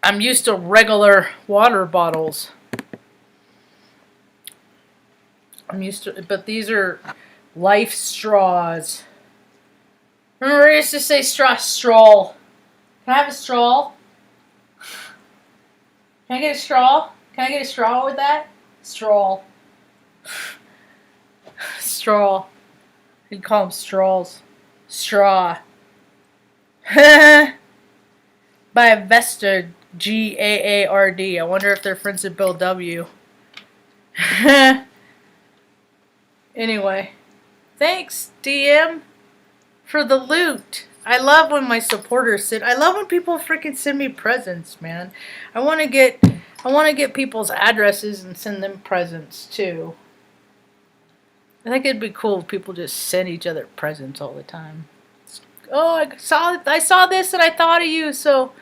I'm used to regular water bottles. But these are life straws. Remember, I used to say stroll. Can I have a stroll? Can I get a straw? Can I get a straw with that? Stroll. Straw. You'd call them strolls. Straw. By Vesta, Gaard. I wonder if they're friends with Bill W. Anyway. Thanks, DM, for the loot. I love when my supporters I love when people freaking send me presents, man. I want to get people's addresses and send them presents too. I think it'd be cool if people just send each other presents all the time. Oh, I saw this and I thought of you. So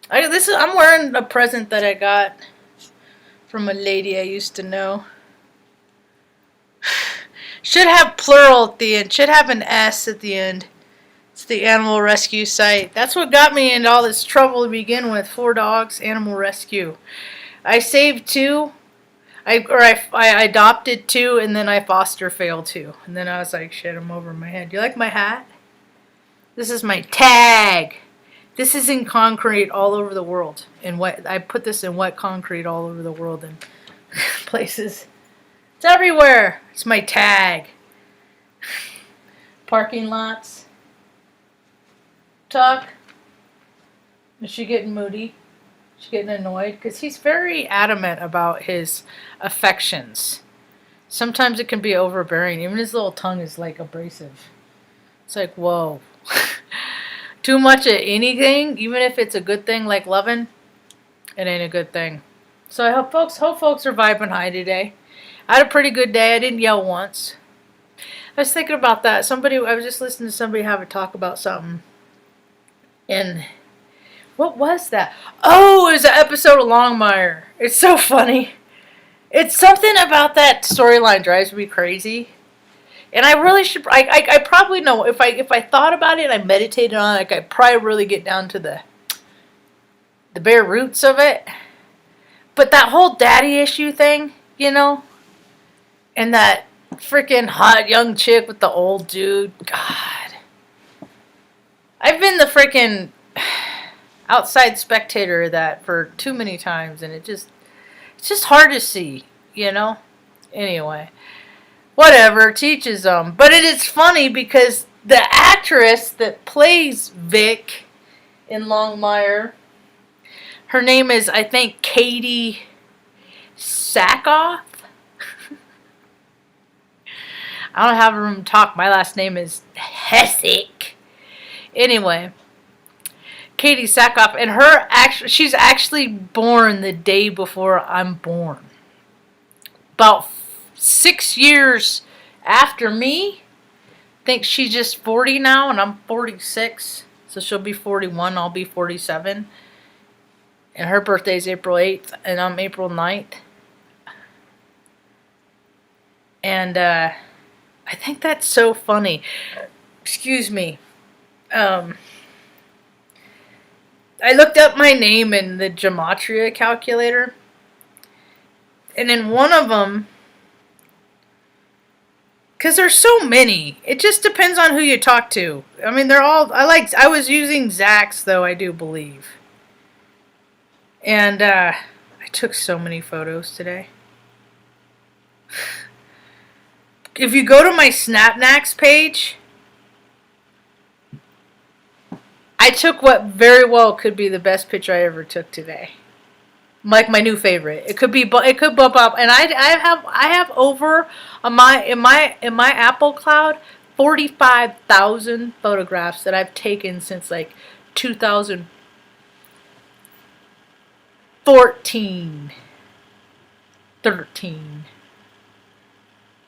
I'm wearing a present that I got from a lady I used to know. Should have plural at the end. Should have an S at the end. It's the animal rescue site. That's what got me into all this trouble to begin with. 4 dogs, animal rescue. I saved 2. I adopted 2, and then I foster failed 2. And then I was like, shit, I'm over my head. You like my hat? This is my tag. This is in concrete all over the world. I put this in wet concrete all over the world in places. It's everywhere. It's my tag. Parking lots. Tuck. Is she getting moody? She's getting annoyed? Because he's very adamant about his affections. Sometimes it can be overbearing. Even his little tongue is like abrasive. It's like, whoa. Too much of anything, even if it's a good thing like loving, it ain't a good thing. So I hope folks are vibing high today. I had a pretty good day. I didn't yell once. I was thinking about that. I was just listening to somebody have a talk about something. And what was that? Oh, it was an episode of Longmire. It's so funny. It's something about that storyline drives me crazy. And I really should. I probably know if I thought about it and I meditated on it, I could probably really get down to the bare roots of it. But that whole daddy issue thing, you know, and that freaking hot young chick with the old dude. God. I've been the freaking outside spectator of that for too many times, and it's just hard to see, you know? Anyway. Whatever, teaches them. But it is funny because the actress that plays Vic in Longmire, her name is, I think, Katie Sackhoff. I don't have room to talk. My last name is Hessick. Anyway, Katie Sackhoff, and she's actually born the day before I'm born. About 6 years after me. I think she's just 40 now, and I'm 46. So she'll be 41, I'll be 47. And her birthday's April 8th, and I'm April 9th. And I think that's so funny. Excuse me. I looked up my name in the gematria calculator. And in one of them, because there's so many, it just depends on who you talk to. I mean, I was using Zach's, though, I do believe. And I took so many photos today. If you go to my Snapnax page, I took what very well could be the best picture I ever took today. Like my new favorite. It could bump up, and I have over in my Apple Cloud 45,000 photographs that I've taken since like 2014, 13,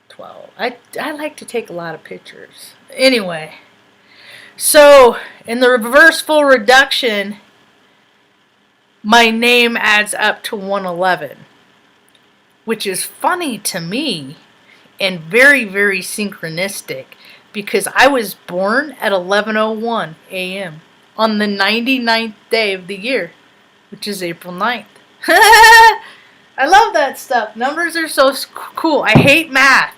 12. I like to take a lot of pictures. Anyway, so in the reverse full reduction, my name adds up to 111, which is funny to me and very, very synchronistic because I was born at 11:01 a.m. on the 99th day of the year. which is April 9th. I love that stuff. Numbers are so cool. I hate math.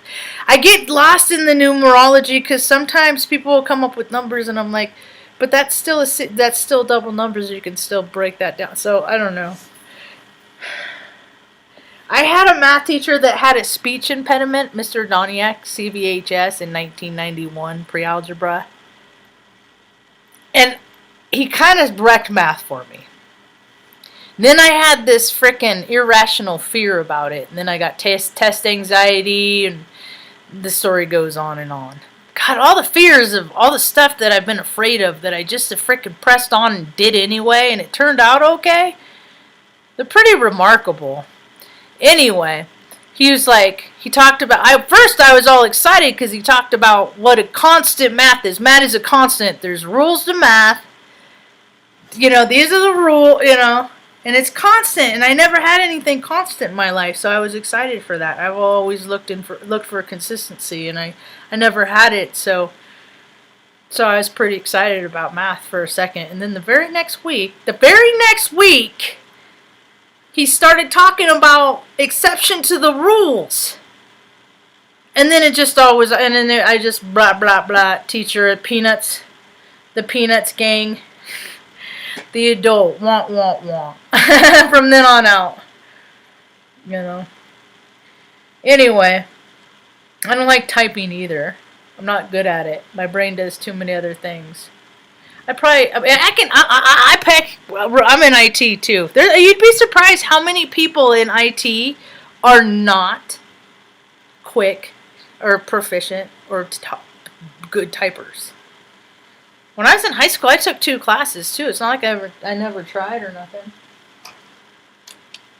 I get lost in the numerology because sometimes people will come up with numbers and I'm like, but that's still double numbers. You can still break that down. So I don't know. I had a math teacher that had a speech impediment, Mr. Doniak, CVHS, in 1991, pre-algebra. And he kind of wrecked math for me. Then I had this frickin' irrational fear about it. And then I got test anxiety, and the story goes on and on. God, all the fears of all the stuff that I've been afraid of that I just frickin' pressed on and did anyway, and it turned out okay. They're pretty remarkable. Anyway, he talked about, first I was all excited because he talked about what a constant math is. Math is a constant. There's rules to math. These are the rules, and it's constant, and I never had anything constant in my life, so I was excited for that. I've always looked for consistency, and I never had it, so I was pretty excited about math for a second. And then the very next week, he started talking about exception to the rules. And then it just always, and then I just blah, blah, blah, teacher at Peanuts, the Peanuts gang, the adult, want, from then on out. Anyway, I don't like typing either. I'm not good at it. My brain does too many other things. I'm in IT too. You'd be surprised how many people in IT are not quick or proficient or good typers. When I was in high school, I took 2 classes too. It's not like I never tried or nothing.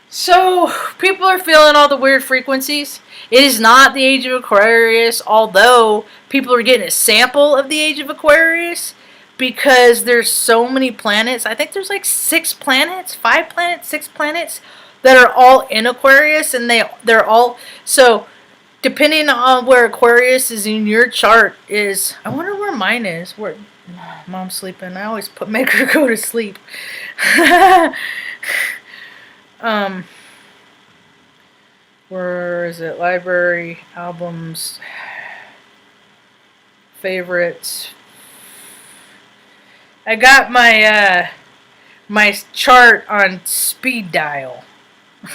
So, people are feeling all the weird frequencies. It is not the age of Aquarius, although people are getting a sample of the age of Aquarius. Because there's so many planets. I think there's like 6 planets, 5 planets, 6 planets that are all in Aquarius, and they're all, so depending on where Aquarius is in your chart is, I wonder where mine is. Where Mom's sleeping. I always make her go to sleep. Where is it? Library, albums, favorites. I got my my chart on speed dial.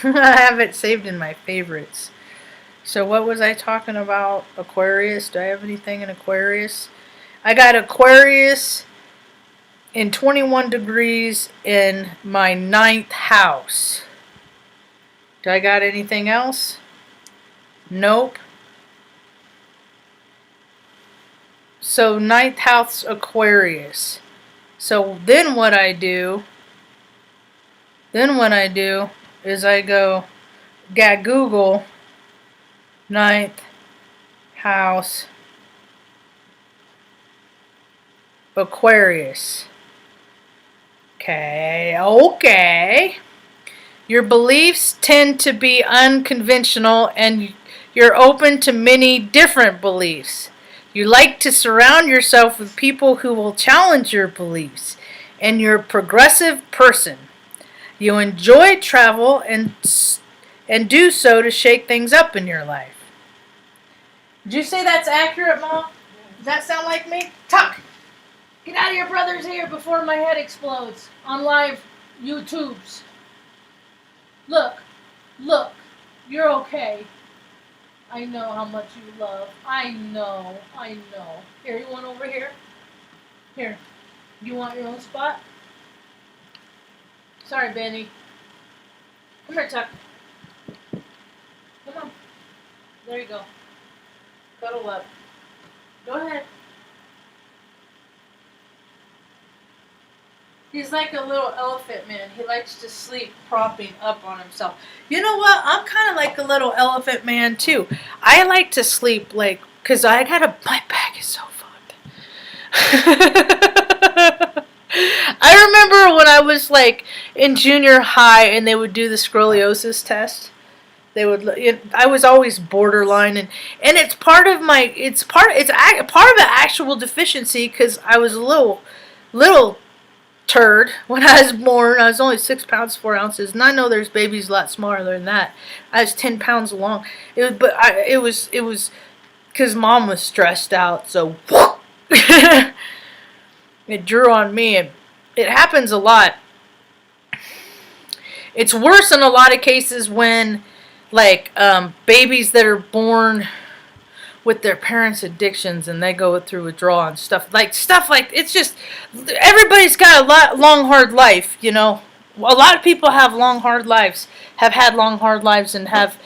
I have it saved in my favorites. So what was I talking about? Aquarius. Do I have anything in Aquarius? I got Aquarius in 21 degrees in my 9th house. Do I got anything else? Nope. So 9th house Aquarius. So then what I do is I go Google 9th house Aquarius. Okay. Your beliefs tend to be unconventional and you're open to many different beliefs. You like to surround yourself with people who will challenge your beliefs, and you're a progressive person. You enjoy travel and do so to shake things up in your life. Did you say that's accurate, Mom? Does that sound like me? Tuck! Get out of your brother's ear before my head explodes on live YouTubes. Look, you're okay. I know how much you love. I know. Here, you want over here? Here. You want your own spot? Sorry, Benny. Come here, Tuck. Come on. There you go. Cuddle up. Go ahead. He's like a little elephant man. He likes to sleep propping up on himself. You know what? I'm kind of like a little elephant man too. I like to sleep because my back is so fucked. I remember when I was in junior high and they would do the scoliosis test. I was always borderline, and it's part of an actual deficiency because I was a little turd when I was born. I was only 6 pounds 4 ounces, and I know there's babies a lot smaller than that. I was 10 pounds long. It was because mom was stressed out, so it drew on me, and it happens a lot. It's worse in a lot of cases when, like, babies that are born with their parents' addictions and they go through withdrawal and stuff like it's just everybody's got a long hard life, you know. A lot of people have long hard lives, have had long hard lives, and have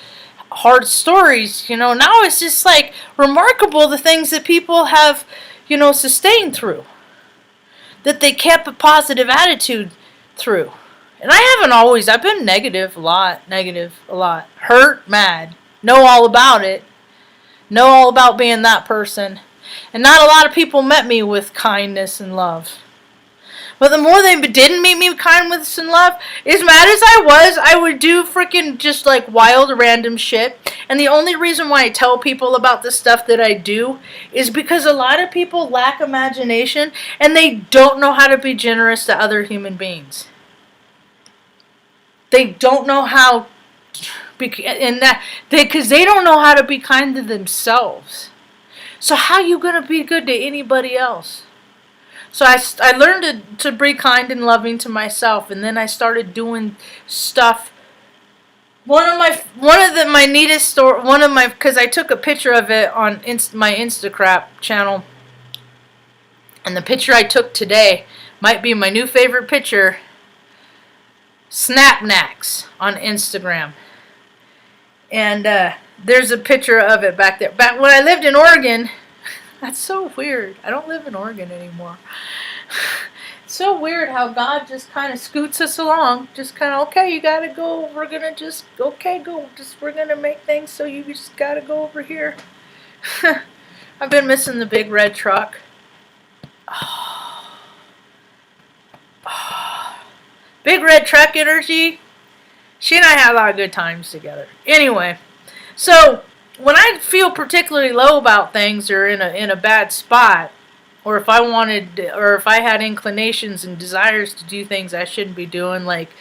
hard stories, you know. Now it's just like remarkable the things that people have, you know, sustained through, that they kept a positive attitude through. And I haven't always. I've been negative a lot, hurt, mad, know all about it. Know all about being that person. And not a lot of people met me with kindness and love. But the more they didn't meet me with kindness and love, as mad as I would do freaking just like wild random shit. And the only reason why I tell people about the stuff that I do is because a lot of people lack imagination and they don't know how to be generous to other human beings. They don't know how. Because they don't know how to be kind to themselves. So how are you going to be good to anybody else? So I learned to be kind and loving to myself, and then I started doing stuff. My neatest story, because I took a picture of it on my Instagram channel, and the picture I took today might be my new favorite picture. Snapnacks on Instagram. And there's a picture of it back there. Back when I lived in Oregon, that's so weird. I don't live in Oregon anymore. It's so weird how God just kind of scoots us along. Just kind of, okay, you got to go. We're going to just, okay, go. We're going to make things so you just got to go over here. I've been missing the big red truck. Big red truck energy. She and I had a lot of good times together. Anyway, so when I feel particularly low about things or in a bad spot, or if I had inclinations and desires to do things I shouldn't be doing, like,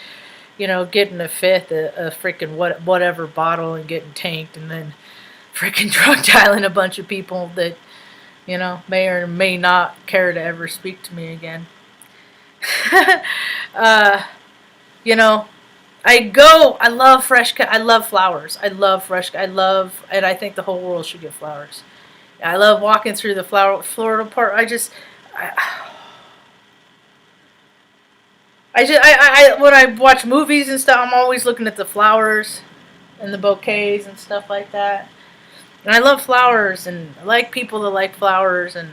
you know, getting a freaking whatever bottle and getting tanked, and then freaking drug dialing a bunch of people that, you know, may or may not care to ever speak to me again. You know. I love I love flowers. And I think the whole world should get flowers. I love walking through the Florida park. When I watch movies and stuff, I'm always looking at the flowers and the bouquets and stuff like that. And I love flowers, and I like people that like flowers, and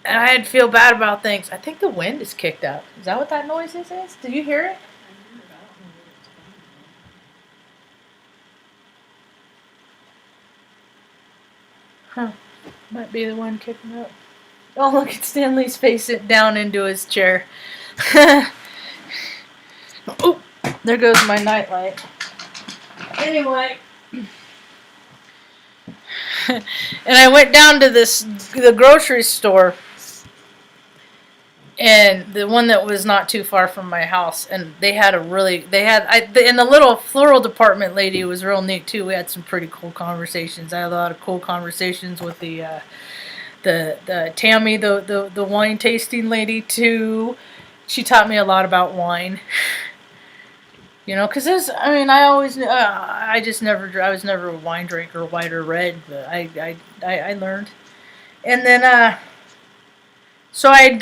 I'd feel bad about things. I think the wind is kicked up. Is that what that noise is? Did you hear it? Huh. Might be the one kicking up. Oh, look at Stanley's face down into his chair. Oh, there goes my nightlight. Anyway. And I went down to the grocery store. And the one that was not too far from my house, and and the little floral department lady was real neat too. We had some pretty cool conversations. I had a lot of cool conversations with the Tammy, the wine tasting lady too. She taught me a lot about wine. You know, because I was never a wine drinker, white or red, but I learned. And then, so I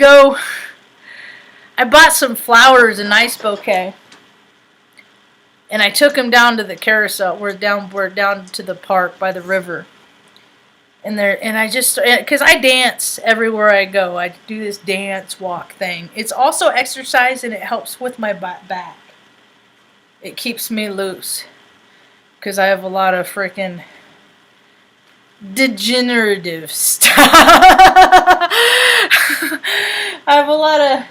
bought some flowers, a nice bouquet, and I took them down to the carousel. We're down to the park by the river. And because I dance everywhere I go. I do this dance walk thing. It's also exercise, and it helps with my back. It keeps me loose, because I have a lot of freaking degenerative stuff. I have a lot of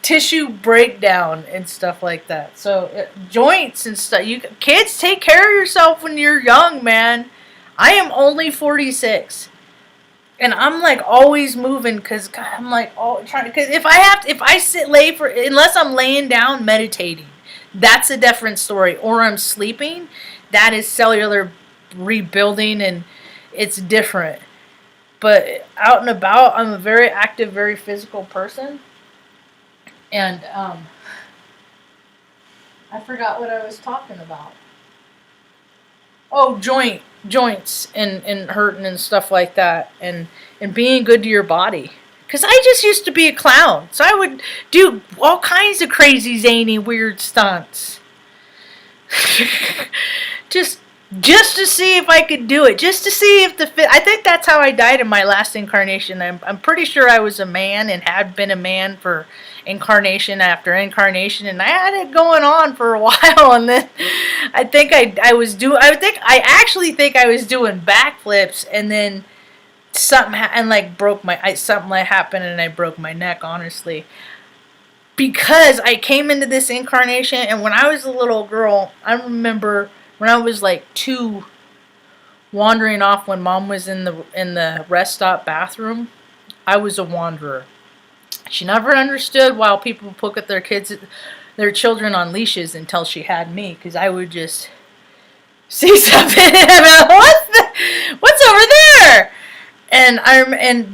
tissue breakdown and stuff like that. So joints and stuff. Kids, take care of yourself when you're young, man. I am only 46. And I'm like always moving because I'm like all trying. Because if I unless I'm laying down meditating, that's a different story. Or I'm sleeping, that is cellular rebuilding, and it's different. But out and about, I'm a very active, very physical person, and I forgot what I was talking about. Oh, joints and hurting and stuff like that, and being good to your body. Because I just used to be a clown, so I would do all kinds of crazy, zany, weird stunts. just just to see if I could do it, just to see if I think that's how I died in my last incarnation. I'm pretty sure I was a man and had been a man for incarnation after incarnation, and I had it going on for a while, and then I actually think I was doing backflips, and then something like happened and I broke my neck, honestly. Because I came into this incarnation, and when I was a little girl, I remember when I was like 2, wandering off when mom was in the rest stop bathroom. I was a wanderer. She never understood why people put their children on leashes until she had me, because I would just see something and I'm like, what's over there? And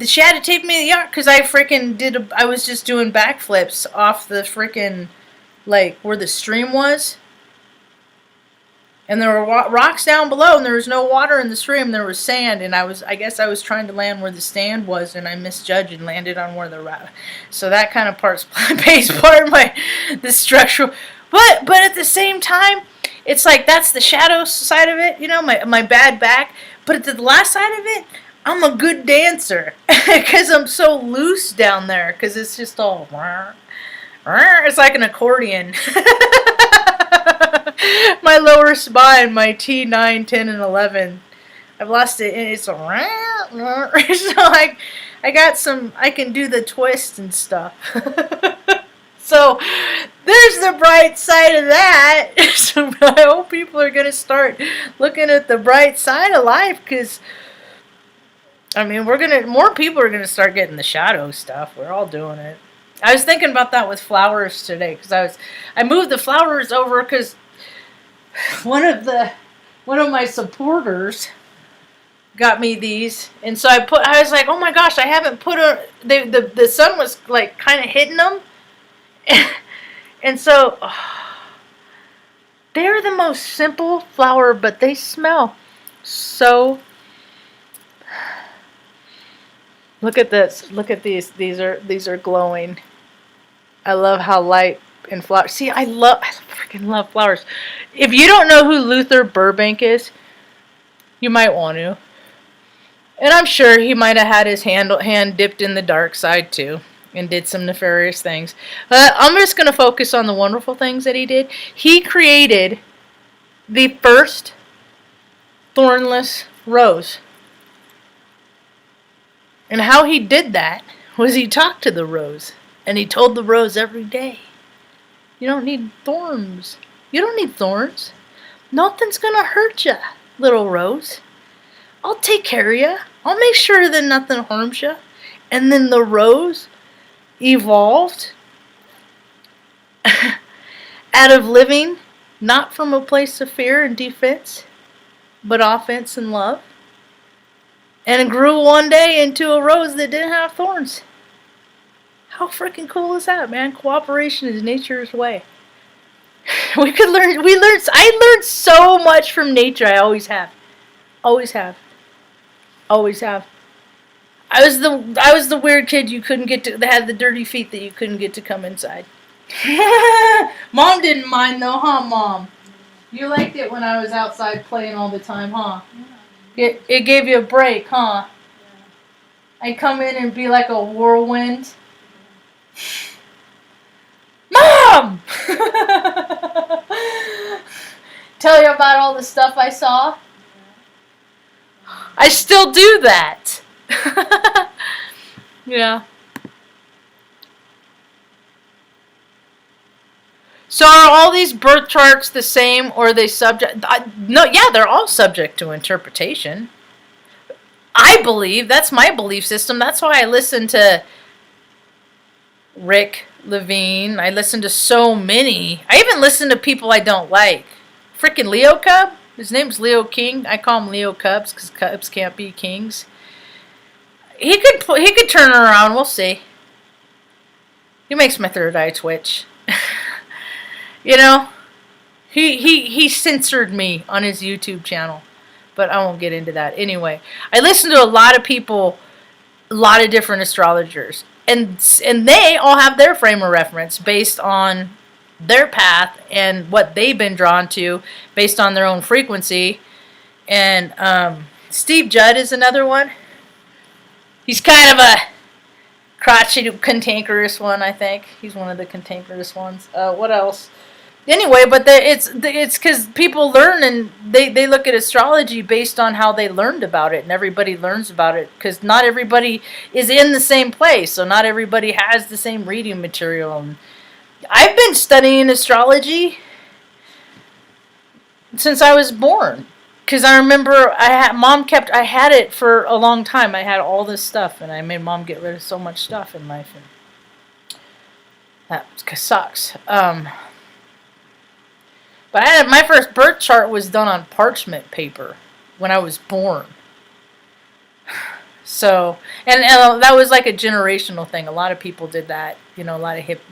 she had to take me to the yard because I was just doing backflips off the freaking, like, where the stream was. And there were rocks down below, and there was no water in the stream. There was sand, and I guess I was trying to land where the stand was, and I misjudged and landed on where so that kind of plays part of the structural. But at the same time, it's like that's the shadow side of it, my bad back. But at the last side of it, I'm a good dancer because I'm so loose down there because it's just all, it's like an accordion. My lower spine, my T9, 10, and 11, I've lost it, and it's so I can do the twist and stuff. So there's the bright side of that. So I hope people are going to start looking at the bright side of life, because I mean, more people are going to start getting the shadow stuff. We're all doing it. I was thinking about that with flowers today, because I moved the flowers over because one of my supporters got me these, and so I was like, oh my gosh, I haven't the sun was like kind of hitting them, and so they're the most simple flower, but they smell so. Look at this. Look at these. These are glowing. I love how light and flower. See, I freaking love flowers. If you don't know who Luther Burbank is, you might want to. And I'm sure he might have had his hand dipped in the dark side too, and did some nefarious things. I'm just going to focus on the wonderful things that he did. He created the first thornless rose. And how he did that was he talked to the rose. And he told the rose every day, you don't need thorns. You don't need thorns. Nothing's going to hurt you, little rose. I'll take care of you. I'll make sure that nothing harms you. And then the rose evolved out of living not from a place of fear and defense, but offense and love. And it grew one day into a rose that didn't have thorns. How freaking cool is that, man? Cooperation is nature's way. I learned so much from nature. I always have. Always have. Always have. I was the weird kid you couldn't get to, that had the dirty feet that you couldn't get to come inside. Mom didn't mind though, huh, Mom? You liked it when I was outside playing all the time, huh? It gave you a break, huh? I'd come in and be like a whirlwind. Mom! Tell you about all the stuff I saw? I still do that. Yeah. So are all these birth charts the same, or are they subject? No, yeah, they're all subject to interpretation. I believe that's my belief system. That's why I listen to Rick Levine. I listen to so many. I even listen to people I don't like. Freaking Leo Cub. His name's Leo King. I call him Leo Cubs because Cubs can't be kings. He could turn it around. We'll see. He makes my third eye twitch. You know, he censored me on his YouTube channel, but I won't get into that. Anyway, I listen to a lot of people, a lot of different astrologers, and they all have their frame of reference based on their path and what they've been drawn to based on their own frequency. And Steve Judd is another one. He's kind of a crotchety, cantankerous one, I think. He's one of the cantankerous ones. What else? Anyway, but it's because people learn and they look at astrology based on how they learned about it, and everybody learns about it because not everybody is in the same place, so not everybody has the same reading material. And I've been studying astrology since I was born. Because I remember I had it for a long time. I had all this stuff, and I made Mom get rid of so much stuff in life. And that sucks. But my first birth chart was done on parchment paper when I was born. So, and that was like a generational thing. A lot of people did that. A lot of hip,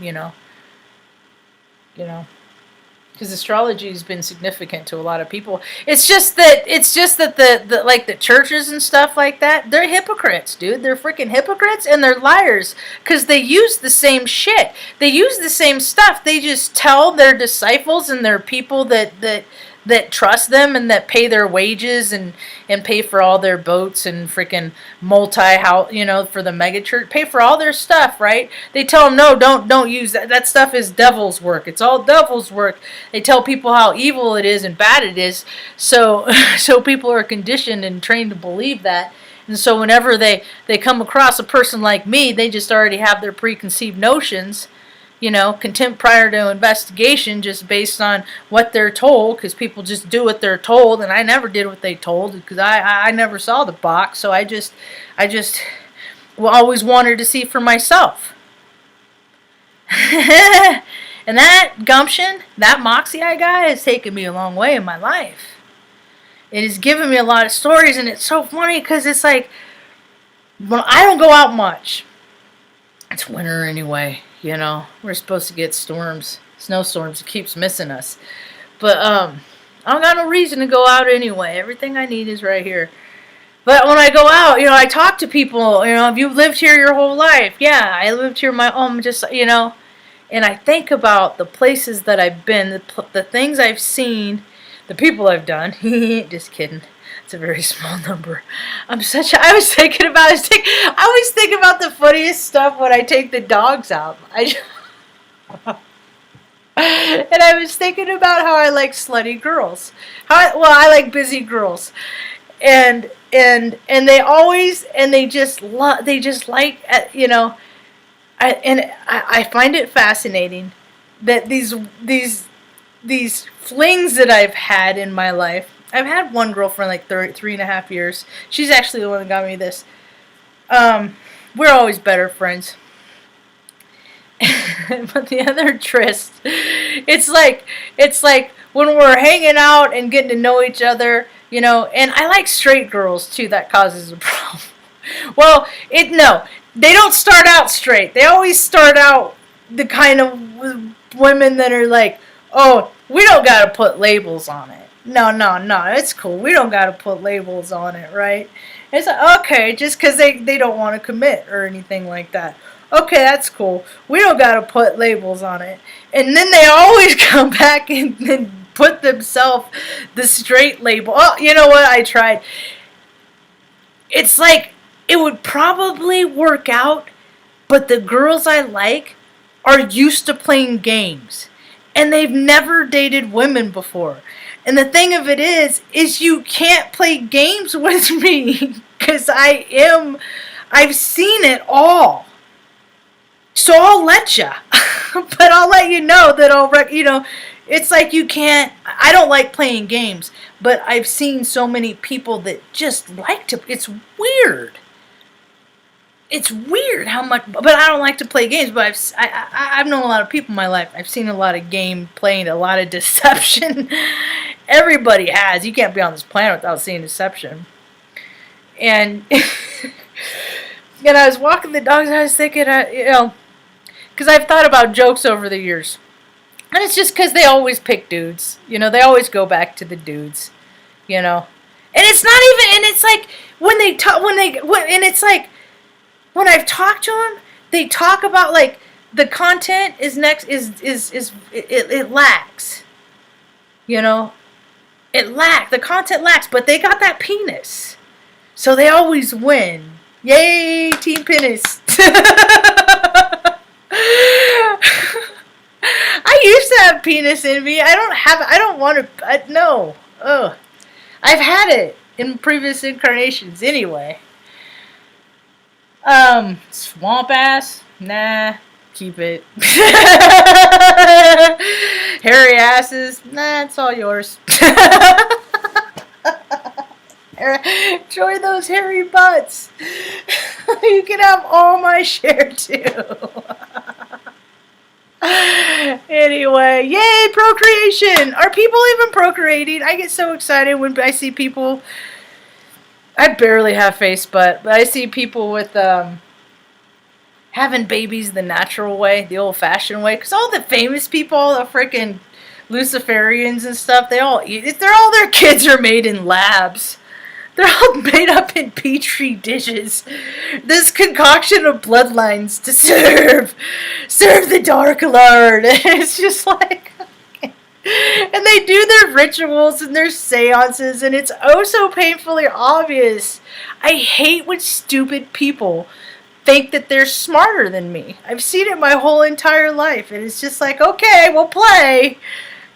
because astrology has been significant to a lot of people. It's just that the like the churches and stuff like that, they're hypocrites, dude. They're freaking hypocrites and they're liars because they use the same shit. They use the same stuff. They just tell their disciples and their people that trust them and that pay their wages and pay for all their boats and freaking multi-house, for the mega church, pay for all their stuff, right? They tell them, no, don't use that. That stuff is devil's work. It's all devil's work. They tell people how evil it is and bad it is. So people are conditioned and trained to believe that. And so whenever they come across a person like me, they just already have their preconceived notions. Contempt prior to investigation just based on what they're told, because people just do what they're told, and I never did what they told because I never saw the box, so I just always wanted to see for myself. And that gumption, that moxie I got has taken me a long way in my life. It has given me a lot of stories, and it's so funny because it's like, when I don't go out much, it's winter anyway. We're supposed to get snowstorms. It keeps missing us. But I don't got no reason to go out anyway. Everything I need is right here. But when I go out, I talk to people, have you lived here your whole life? Yeah, I lived here my home, and I think about the places that I've been, the things I've seen, the people I've done. Just kidding. It's a very small number. I always think about the funniest stuff when I take the dogs out. And I was thinking about how I like slutty girls. I like busy girls. And they just like, I find it fascinating that these flings that I've had in my life. I've had one girlfriend like 3.5 years. She's actually the one that got me this. We're always better friends. But the other tryst, it's like when we're hanging out and getting to know each other, and I like straight girls too. That causes a problem. Well, they don't start out straight. They always start out the kind of women that are like, oh, we don't got to put labels on it. No, it's cool. We don't got to put labels on it, right? It's like, okay, just because they don't want to commit or anything like that. Okay, that's cool. We don't got to put labels on it. And then they always come back and put themselves the straight label. Oh, you know what? I tried. It's like, it would probably work out, but the girls I like are used to playing games. And they've never dated women before. And the thing of it is you can't play games with me because I've seen it all. So I'll let ya. But I'll let you know that It's like you can't. I don't like playing games, but I've seen so many people that just like to. It's weird. It's weird how much. But I don't like to play games. But I've known a lot of people in my life. I've seen a lot of game playing, a lot of deception. Everybody has. You can't be on this planet without seeing deception. And and I was walking the dogs, and I was thinking, because I've thought about jokes over the years. And it's just because they always pick dudes. They always go back to the dudes. And it's not even, and it's like, when they talk, and it's like, when I've talked to them, they talk about, like, the content it lacks. It lacks, the content lacks, but they got that penis. So they always win. Yay, Team Penis. I used to have penis in me. I don't want to, no. Ugh. I've had it in previous incarnations anyway. Swamp ass? Nah, keep it. Hairy asses? Nah, it's all yours. Enjoy those hairy butts. You can have all my share too. Anyway, yay, procreation! Are people even procreating? I get so excited when I see people. I barely have face butt, but I see people with having babies the natural way, the old-fashioned way. Because all the famous people, all the freaking Luciferians and stuff, they're all their kids are made in labs. They're all made up in petri dishes. This concoction of bloodlines to serve the Dark Lord. It's just like, and they do their rituals and their seances, and it's oh so painfully obvious. I hate when stupid people think that they're smarter than me. I've seen it my whole entire life, and it's just like, okay, we'll play.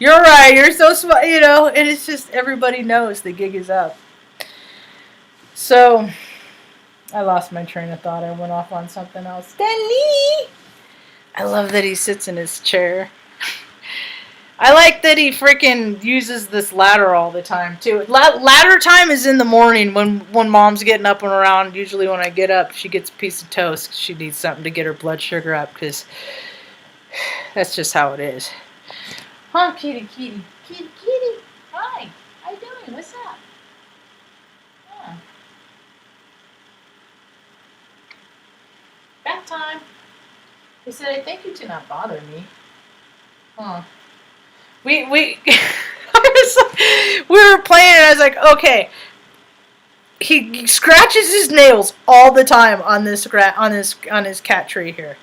You're right. You're so smart, and it's just everybody knows the gig is up. So, I lost my train of thought. I went off on something else. Stanley! I love that he sits in his chair. I like that he freaking uses this ladder all the time, too. Ladder time is in the morning when Mom's getting up and around. Usually when I get up, she gets a piece of toast. She needs something to get her blood sugar up, because that's just how it is. Huh, kitty. Hi. How you doing? What's up? Huh. Bath time. He said, I think you do not bother me. Huh. We we were playing, and I was like, okay. He scratches his nails all the time on this cat tree here.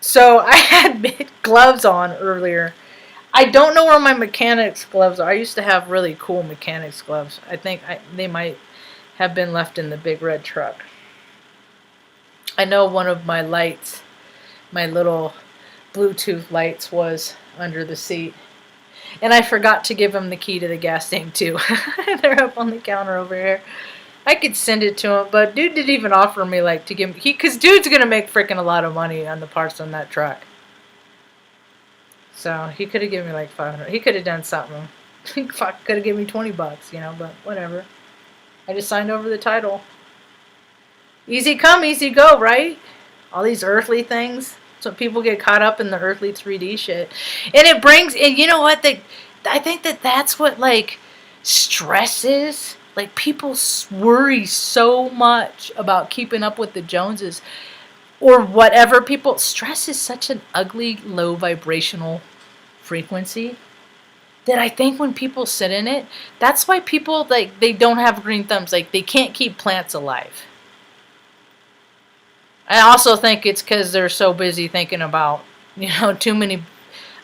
So I had gloves on earlier. I don't know where my mechanics gloves are. I used to have really cool mechanics gloves. I think they might have been left in the big red truck. I know one of my lights, my little Bluetooth lights, was under the seat. And I forgot to give him the key to the gas tank too. They're up on the counter over here. I could send it to him, but dude didn't even offer me like to give me, because dude's gonna make freaking a lot of money on the parts on that truck. So he could have given me like $500. He could have done something. Fuck, could have given me $20, but whatever. I just signed over the title. Easy come, easy go, right? All these earthly things. So people get caught up in the earthly 3D shit. And it brings, and you know what? I think that's what, like, stress is. Like, people worry so much about keeping up with the Joneses or whatever. Stress is such an ugly, low vibrational frequency that I think when people sit in it, that's why people, like, they don't have green thumbs. Like, they can't keep plants alive. I also think it's because they're so busy thinking about, too many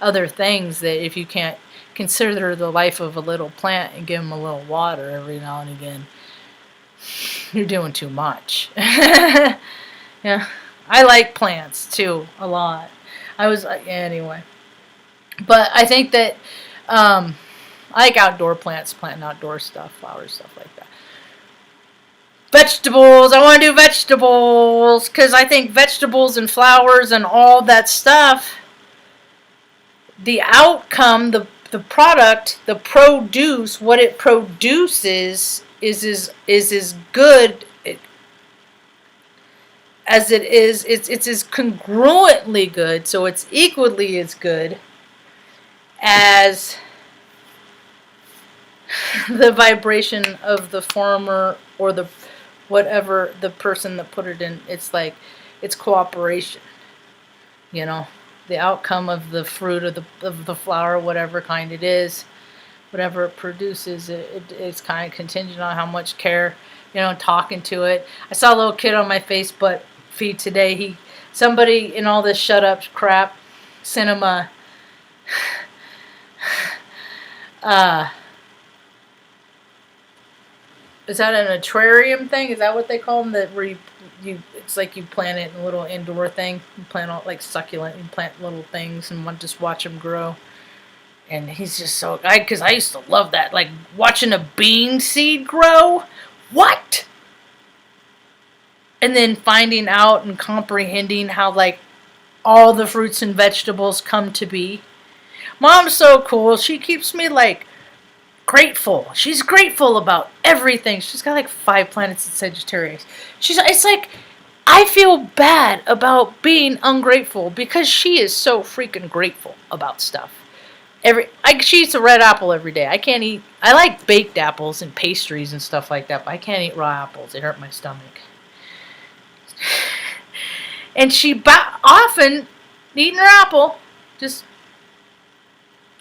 other things, that if you can't consider the life of a little plant and give them a little water every now and again, you're doing too much. Yeah, I like plants too a lot. Anyway, but I think that I like outdoor plants, planting outdoor stuff, flowers, stuff like that. Vegetables. I want to do vegetables because I think vegetables and flowers and all that stuff, the outcome, the the product, the produce, what it produces is as good as it is. It's as congruently good, so it's equally as good as the vibration of the farmer or the whatever the person that put it in. It's like it's cooperation, you know. The outcome of the fruit of the flower, whatever kind it is, whatever it produces, it's kind of contingent on how much care, you know, talking to it. I saw a little kid on my Facebook feed today. Somebody in all this shut up crap sent him a is that an aquarium thing? Is that what they call them? That where you it's like you plant it in a little indoor thing. You plant all like succulent. You plant little things and just watch them grow. And he's just so because I used to love that, like watching a bean seed grow. What? And then finding out and comprehending how like all the fruits and vegetables come to be. Mom's so cool. She keeps me like grateful. She's grateful about everything. She's got like 5 planets in Sagittarius. It's like I feel bad about being ungrateful because she is so freaking grateful about stuff. She eats a red apple every day. I can't eat. I like baked apples and pastries and stuff like that, but I can't eat raw apples. They hurt my stomach. And she often eating her apple.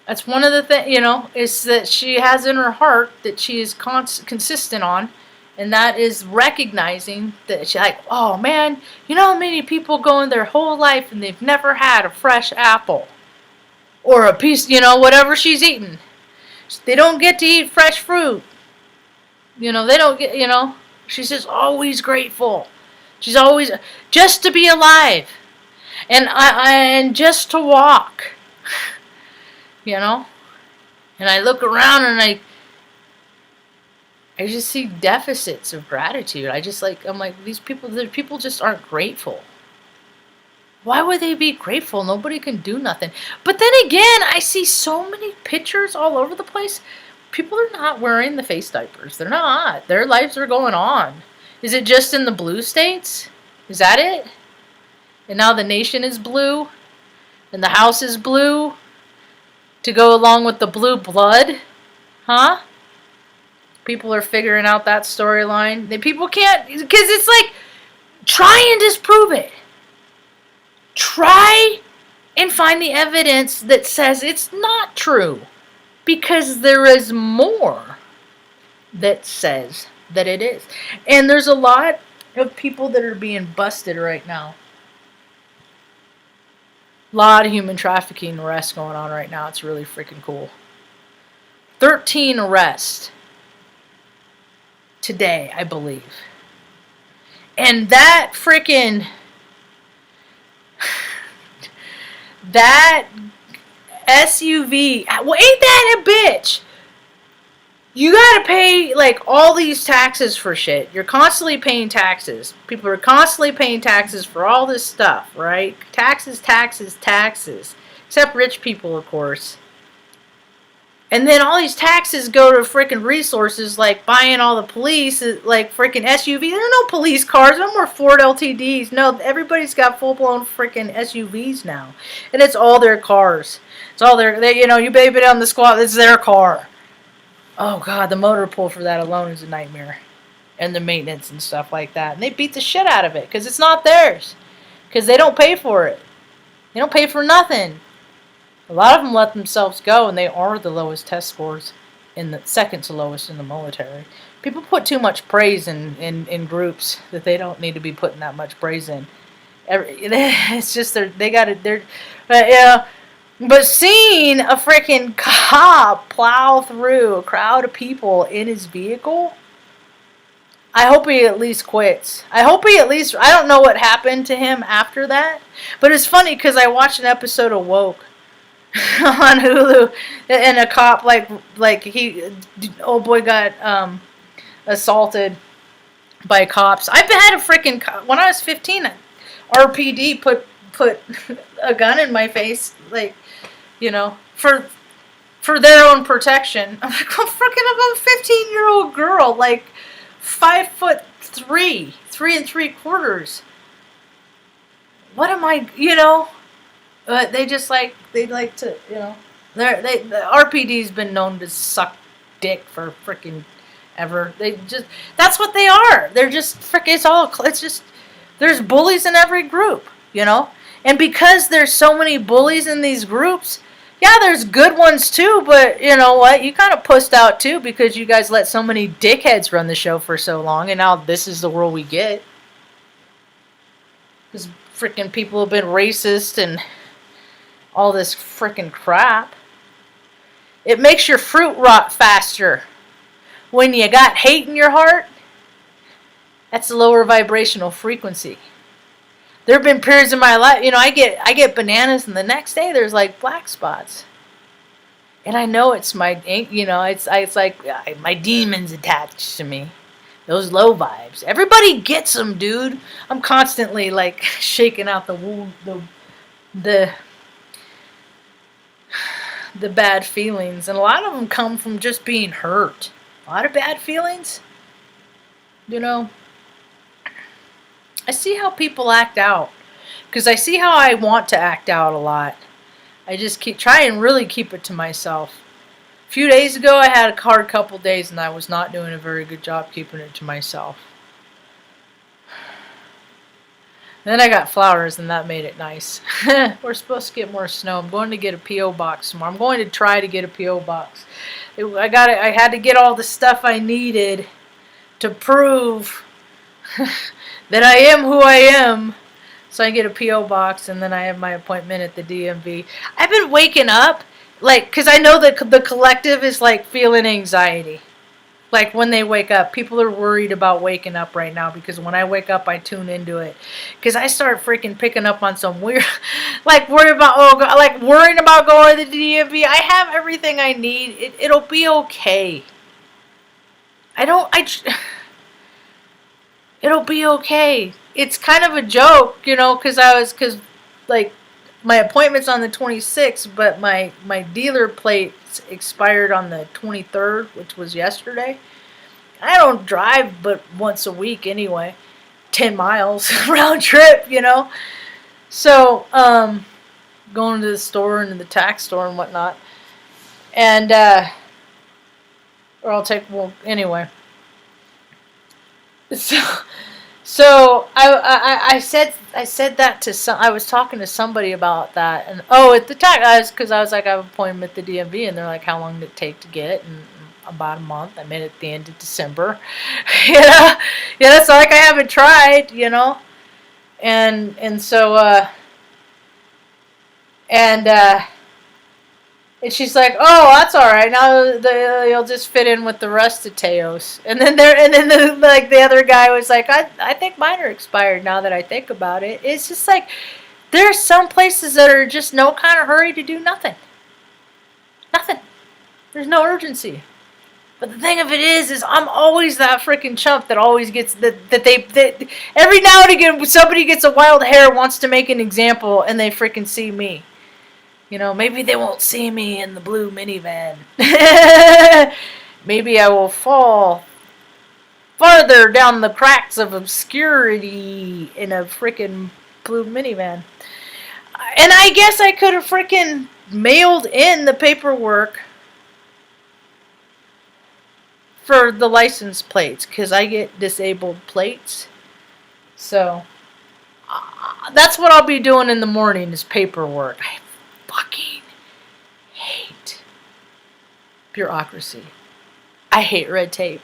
That's one of the things, you know, is that she has in her heart that she is consistent on, and that is recognizing that she's like, oh man, you know how many people go in their whole life and they've never had a fresh apple or a piece, you know, whatever she's eating. They don't get to eat fresh fruit. You know, they don't get, you know, she's just always grateful. She's always just to be alive, and just to walk. You know, and I look around and I just see deficits of gratitude. I'm like these people just aren't grateful. Why would they be grateful? Nobody can do nothing. But then again, I see so many pictures all over the place. People are not wearing the face diapers. They're not. Their lives are going on. Is it just in the blue states? Is that it? And now the nation is blue, and the house is blue. To go along with the blue blood? Huh? People are figuring out that storyline. People can't, because it's like, try and disprove it. Try and find the evidence that says it's not true. Because there is more that says that it is. And there's a lot of people that are being busted right now. A lot of human trafficking arrests going on right now. It's really freaking cool. 13 arrests today, I believe. And that freaking that SUV, well, ain't that a bitch? You gotta pay like all these taxes for shit. You're constantly paying taxes. People are constantly paying taxes for all this stuff, right? Taxes, taxes, taxes. Except rich people, of course. And then all these taxes go to freaking resources like buying all the police, like freaking SUVs. There are no police cars, no more Ford LTDs. No, everybody's got full-blown freaking SUVs now. And it's all their cars. It's all you know, you baby it on the squad, it's their car. Oh God, the motor pool for that alone is a nightmare. And the maintenance and stuff like that. And they beat the shit out of it because it's not theirs. Because they don't pay for it. They don't pay for nothing. A lot of them let themselves go, and they are the lowest test scores, in the second to lowest in the military. People put too much praise in groups that they don't need to be putting that much praise in. It's just but seeing a freaking cop plow through a crowd of people in his vehicle, I hope he at least quits. I don't know what happened to him after that, but it's funny because I watched an episode of Woke on Hulu, and a cop old boy got assaulted by cops. I've had a freaking when I was 15, RPD put a gun in my face, like, you know, for for their own protection. I'm like, well, freaking, I'm a 15-year-old girl, like 5'3", 3 3/4. What am I, they just like, they like to, the RPD's been known to suck dick for freaking ever. That's what they are. They're just it's just, there's bullies in every group, and because there's so many bullies in these groups, yeah, there's good ones too, but you know what? You kind of pussed out too because you guys let so many dickheads run the show for so long, and now this is the world we get. Because freaking people have been racist and all this freaking crap. It makes your fruit rot faster. When you got hate in your heart, that's a lower vibrational frequency. There have been periods in my life, I get bananas, and the next day there's like black spots, and I know it's my, it's like my demons attached to me, those low vibes. Everybody gets them, dude. I'm constantly like shaking out the bad feelings, and a lot of them come from just being hurt. A lot of bad feelings, I see how people act out, because I see how I want to act out a lot. I just try and really keep it to myself. A few days ago, I had a hard couple days, and I was not doing a very good job keeping it to myself. Then I got flowers, and that made it nice. We're supposed to get more snow. I'm going to get a P.O. box tomorrow. I'm going to try to get a P.O. box. I had to get all the stuff I needed to prove that I am who I am. So I get a P.O. box, and then I have my appointment at the DMV. I've been waking up, because I know that the collective is, feeling anxiety. When they wake up, people are worried about waking up right now, because when I wake up, I tune into it. Because I start freaking picking up on some weird, worrying about going to the DMV. I have everything I need. It'll be okay. It'll be okay. It's kind of a joke, because my appointment's on the 26th, but my dealer plates expired on the 23rd, which was yesterday. I don't drive but once a week anyway, 10 miles round trip, So, going to the store and to the tax store and whatnot, and anyway. So I said that to I was talking to somebody about that, and at the time because I was like, I have an appointment at the DMV, and they're like, how long did it take to get? And about a month. I made it at the end of December. Yeah, it's not like I haven't tried, and so and she's like, oh, that's all right. Now you'll just fit in with the rest of Teos. And then the other guy was like, I think mine are expired now that I think about it. It's just like, there's some places that are just no kind of hurry to do nothing. Nothing. There's no urgency. But the thing of it is I'm always that freaking chump that always gets that every now and again somebody gets a wild hair, wants to make an example, and they freaking see me. Maybe they won't see me in the blue minivan. Maybe I will fall farther down the cracks of obscurity in a freaking blue minivan. And I guess I could have freaking mailed in the paperwork for the license plates, because I get disabled plates. So, that's what I'll be doing in the morning, is paperwork. I fucking hate bureaucracy. I hate red tape.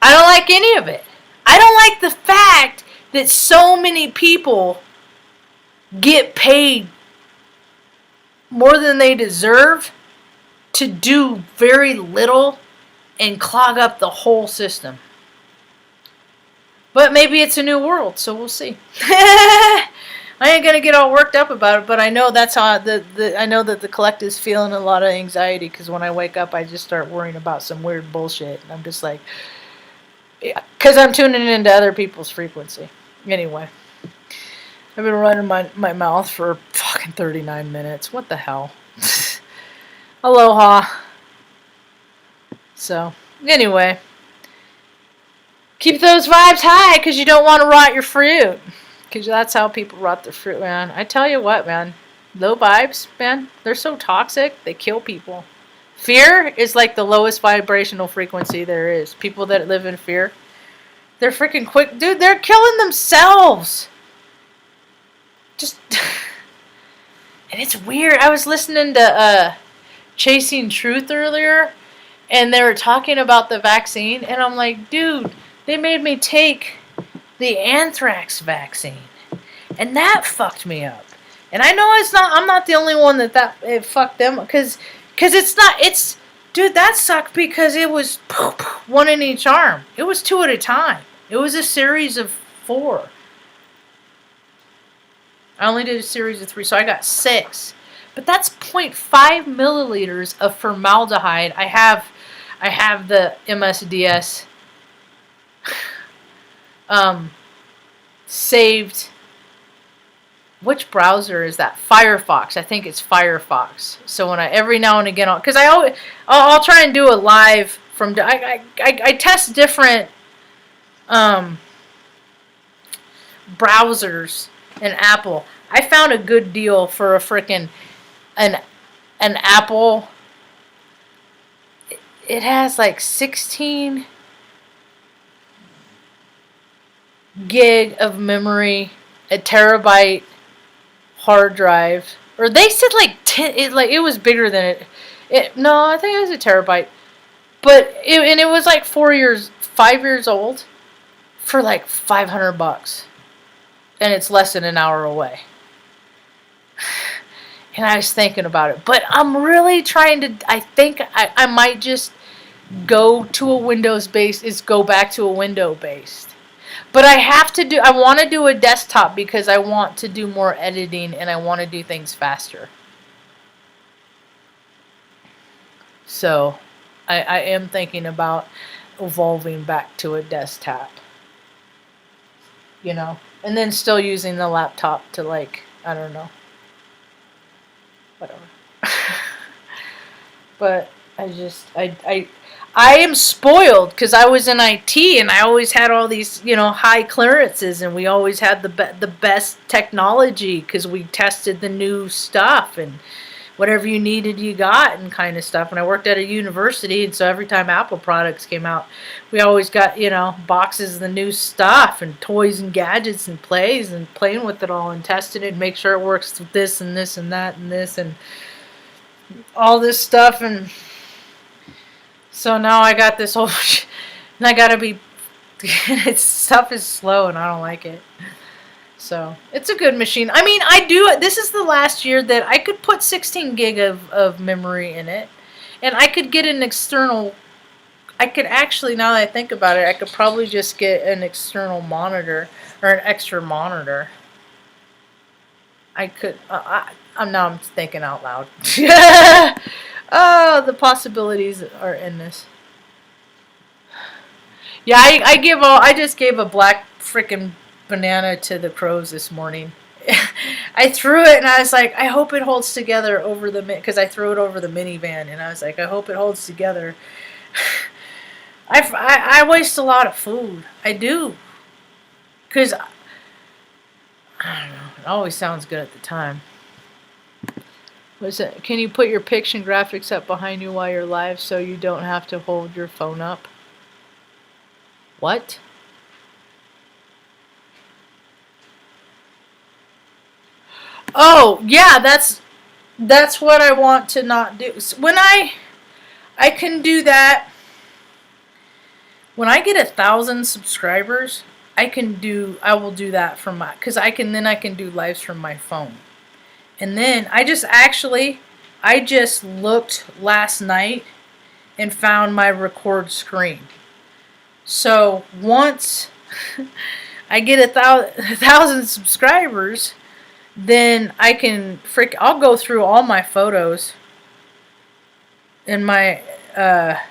I don't like any of it. I don't like the fact that so many people get paid more than they deserve to do very little and clog up the whole system. But maybe it's a new world, so we'll see. I ain't gonna get all worked up about it, but I know that's how I know that the collective's feeling a lot of anxiety, because when I wake up, I just start worrying about some weird bullshit, and I'm just like, because I'm tuning into other people's frequency. Anyway, I've been running my mouth for fucking 39 minutes. What the hell? Aloha. So, anyway. Keep those vibes high because you don't want to rot your fruit. Because that's how people rot their fruit, man. I tell you what, man. Low vibes, man, they're so toxic, they kill people. Fear is like the lowest vibrational frequency there is. People that live in fear, they're freaking quick. Dude, they're killing themselves. Just. And it's weird. I was listening to Chasing Truth earlier, and they were talking about the vaccine, and I'm like, dude, they made me take the anthrax vaccine, and that fucked me up. And I know it's not. I'm not the only one that it fucked them, because it's not. It's, dude, that sucked because it was one in each arm. It was 2 at a time. It was a series of 4. I only did a series of 3, so I got 6. But that's 0.5 milliliters of formaldehyde. I have the MSDS saved. Which browser is that? Firefox. I think it's Firefox. So when every now and again, because I'll try and do a live from. I test different browsers in Apple. I found a good deal for a frickin' an Apple. It has like 16 gig of memory, a terabyte hard drive, or they said like 10. It was bigger than it. No, I think it was a terabyte, but it was like 5 years old, for like $500, and it's less than an hour away. And I was thinking about it, but I'm really trying to. I think I might just go to a Windows based. Go back to a window based. But I want to do a desktop because I want to do more editing and I want to do things faster. So, I am thinking about evolving back to a desktop. You know? And then still using the laptop to, like, I don't know. Whatever. But I am spoiled because I was in IT and I always had all these, high clearances, and we always had the best technology because we tested the new stuff, and whatever you needed you got, and kind of stuff. And I worked at a university, and so every time Apple products came out, we always got, boxes of the new stuff and toys and gadgets and plays and playing with it all and testing it and make sure it works with this and this and that and this and all this stuff. And so now I got this whole, and I gotta be, stuff is slow and I don't like it. So, it's a good machine. I mean, this is the last year that I could put 16 gig of memory in it. And I could get an external, I could actually, now that I think about it, I could probably just get an external monitor, or an extra monitor. I could, I'm thinking out loud. Oh, the possibilities are endless. Yeah, I just gave a black frickin' banana to the crows this morning. I threw it and I was like, I hope it holds together over because I threw it over the minivan, and I was like, I hope it holds together. I waste a lot of food. I do. Because, I don't know, it always sounds good at the time. What's it? Can you put your picture and graphics up behind you while you're live so you don't have to hold your phone up? What? Oh, yeah, that's what I want to not do. When I can do that, when I get 1,000 subscribers, I will do that from because I can do lives from my phone. And then I just looked last night and found my record screen. So once I get 1,000 subscribers, then I can I'll go through all my photos in my, that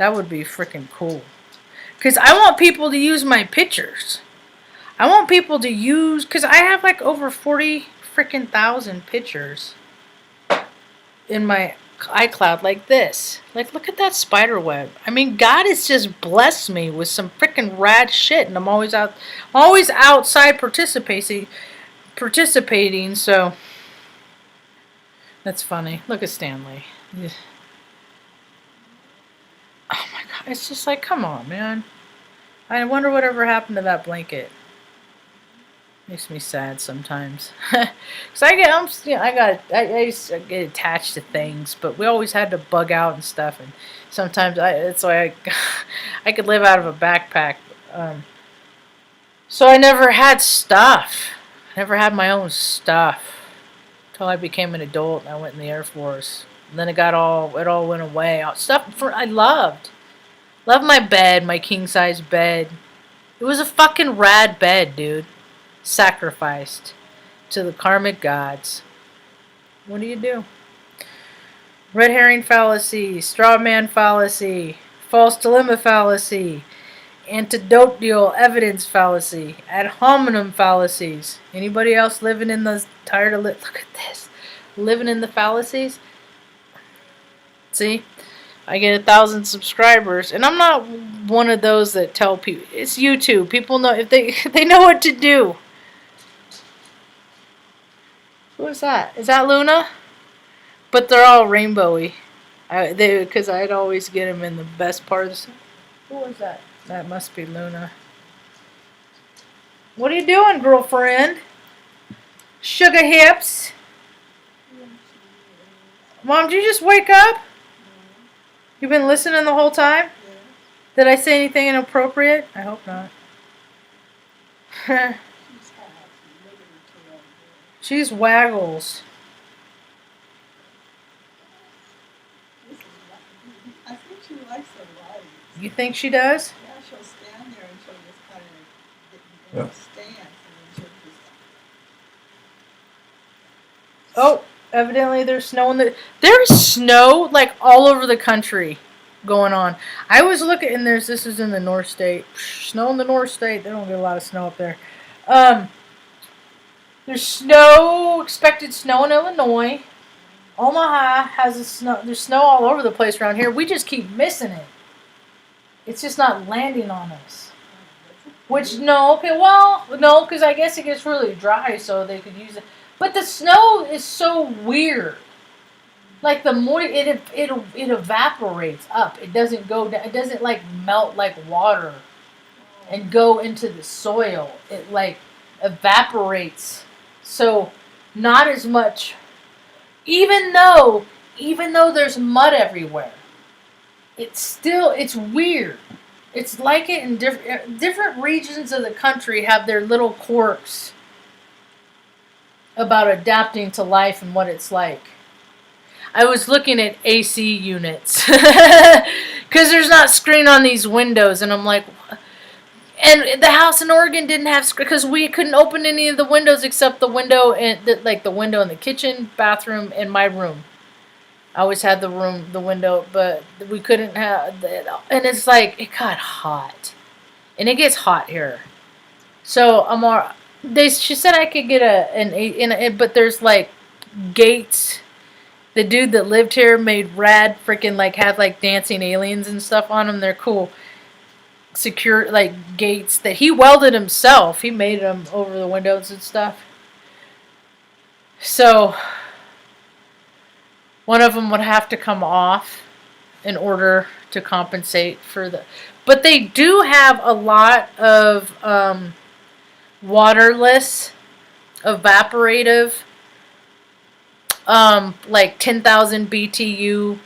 would be freaking cool. Because I want people to use my pictures. I want people to use, because I have like over 40 freaking thousand pictures in my iCloud like this. Like, look at that spider web. I mean, God has just blessed me with some freaking rad shit, and I'm always outside participating. So that's funny. Look at Stanley. Oh my God, it's just like, come on, man. I wonder whatever happened to that blanket. Makes me sad sometimes. Cause I used to get attached to things, but we always had to bug out and stuff, and sometimes it's like I could live out of a backpack. So I never had stuff. I never had my own stuff until I became an adult and I went in the Air Force. And then it all went away. Stuff I loved my bed, my king size bed. It was a fucking rad bed, dude. Sacrificed to the karmic gods. What do you do? Red herring fallacy, straw man fallacy, false dilemma fallacy, antidotal evidence fallacy, ad hominem fallacies. Anybody else living in those tired of look at this, living in the fallacies? See, I get 1,000 subscribers, and I'm not one of those that tell people. It's YouTube. People know if they know what to do. Who is that? Is that Luna? But they're all rainbowy. Because I'd always get them in the best part of the sun. Who was that? That must be Luna. What are you doing, girlfriend? Sugar hips. Mom, did you just wake up? You've been listening the whole time? Did I say anything inappropriate? I hope not. She's waggles. I think she likes the light. You think she does? Yeah, she'll stand there and she'll just kind of get in a stance and then she'll just... Oh, evidently there's snow there's snow like all over the country going on. I was looking and this is in the North State. Snow in the North State. They don't get a lot of snow up there. There's expected snow in Illinois. Omaha has there's snow all over the place around here. We just keep missing it. It's just not landing on us. Which, no, because I guess it gets really dry, so they could use it. But the snow is so weird. Like the more it evaporates up. It doesn't go down. It doesn't like melt like water and go into the soil. It like evaporates. So not as much. Even though there's mud everywhere, it's weird. It's like it in different regions of the country have their little quirks about adapting to life and what it's like. I was looking at AC units because there's not screen on these windows, and I'm like, and the house in Oregon didn't have screen because we couldn't open any of the windows except the window in the window in the kitchen, bathroom, and my room. I always had the window, but we couldn't have it. And it's like, it got hot. And it gets hot here. So she said I could get but there's like gates. The dude that lived here made rad freaking had like dancing aliens and stuff on them. They're cool. Secure like gates that he welded himself. He made them over the windows and stuff. So one of them would have to come off in order to compensate for but they do have a lot of waterless evaporative like 10,000 BTU.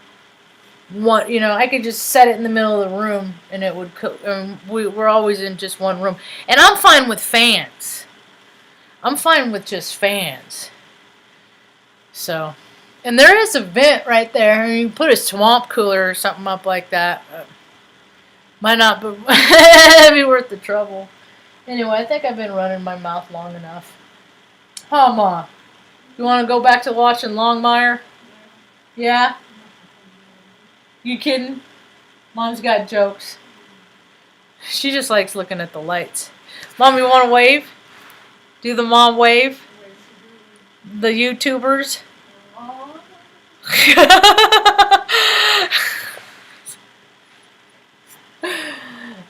I could just set it in the middle of the room and it would cook. We're always in just one room. And I'm fine with fans. I'm fine with just fans. So, and there is a vent right there. I mean, you put a swamp cooler or something up like that. Might not be worth the trouble. Anyway, I think I've been running my mouth long enough. Oh, Ma. You want to go back to watching Longmire? Yeah? You kidding? Mom's got jokes. She just likes looking at the lights. Mom, you want to wave? Do the mom wave? The YouTubers?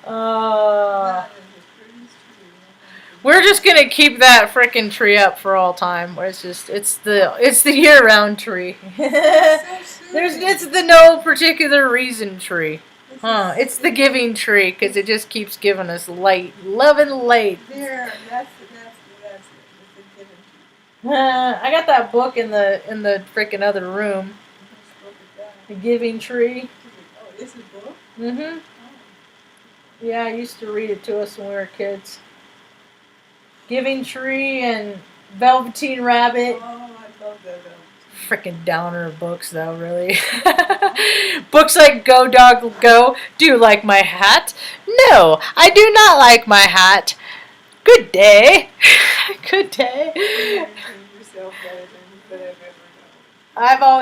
uh, That is the prettiest tree. we're just gonna keep that frickin' tree up for all time. Where it's the year-round tree. It's the no particular reason tree. It's the giving tree because it just keeps giving us light, love and light. There, that's it. It's a given tree. I got that book in the frickin' other room. Which book is that? The Giving Tree. Oh, it's a book? Mhm. Oh. Yeah, I used to read it to us when we were kids. Giving Tree and Velveteen Rabbit. Oh, I love that. Frickin' downer books, though, really. Books like Go Dog Go. Do you like my hat? No, I do not like my hat. Good day. Good day. You yourself better than you could have ever known. I've always